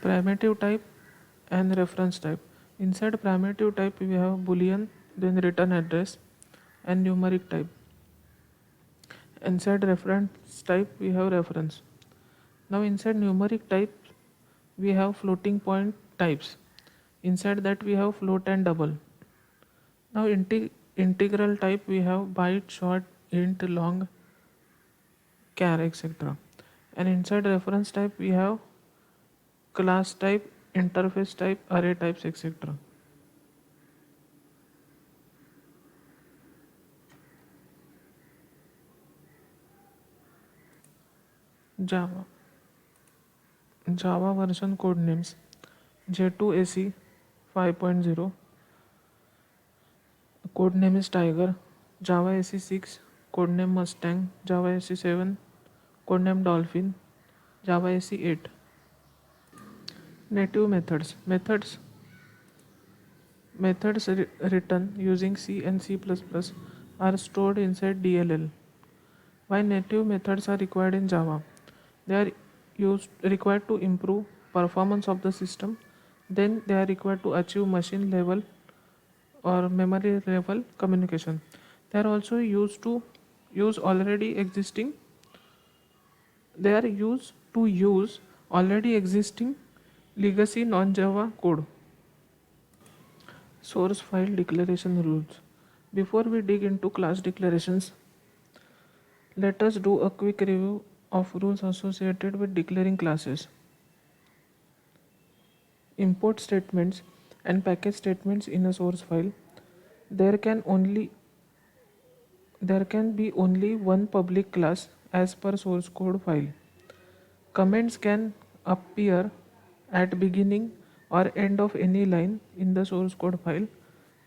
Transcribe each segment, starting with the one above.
Primitive type and reference type. Inside primitive type we have boolean, then return address and numeric type. Inside reference type we have reference. Now inside numeric type we have floating point types. Inside that we have float and double. Now integral type we have byte, short, int, long, char, etc. And inside reference type we have class type, interface type, array types, etc. Java. Java version code names J2AC 5.0. Code name is Tiger. Java AC6 code name Mustang. Java AC7 code name Dolphin. Java AC8. Native methods. Methods written using C and C++ are stored inside DLL. Why native methods are required in Java? They are required to improve performance of the system. Then they are required to achieve machine level or memory level communication. They are also used to use already existing. They are used to use already existing legacy non-Java code. Source file declaration rules. Before we dig into class declarations, let us do a quick review of rules associated with declaring classes. Import statements and package statements in a source file. There can be only one public class as per source code file. Comments can appear at beginning or end of any line in the source code file.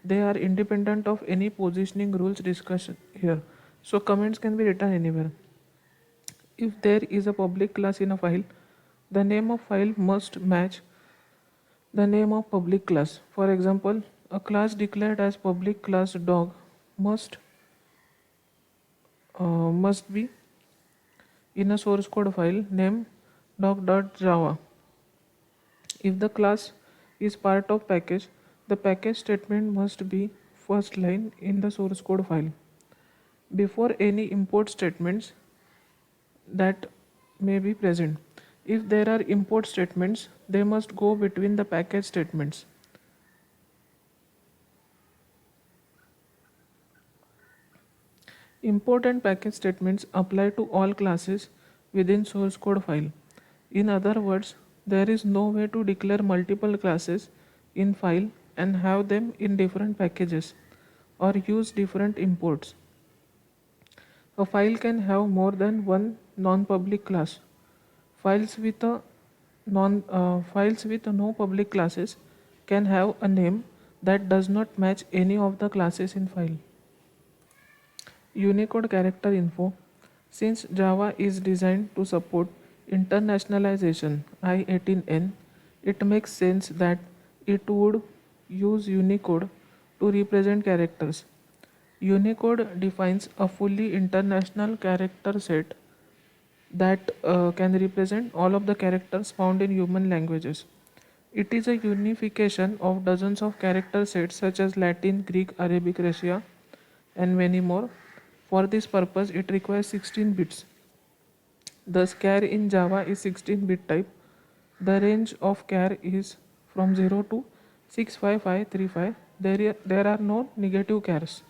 They are independent of any positioning rules discussed here. So comments can be written anywhere. If there is a public class in a file, the name of file must match the name of public class. For example, a class declared as public class dog must be in a source code file named dog.java. If the class is part of package, the package statement must be first line in the source code file. Before any import statements that may be present. If there are import statements, they must go between the package statements. Import and package statements apply to all classes within source code file. In other words, there is no way to declare multiple classes in file and have them in different packages or use different imports. A file can have more than one non-public class. Files with no public classes can have a name that does not match any of the classes in file. Unicode character info. Since Java is designed to support internationalization I-18N, it makes sense that it would use Unicode to represent characters. Unicode defines a fully international character set that can represent all of the characters found in human languages. It is a unification of dozens of character sets such as Latin, Greek, Arabic, Russia, and many more. For this purpose, it requires 16 bits. The char in Java is 16-bit type. The range of char is from 0 to 65535. There are no negative chars.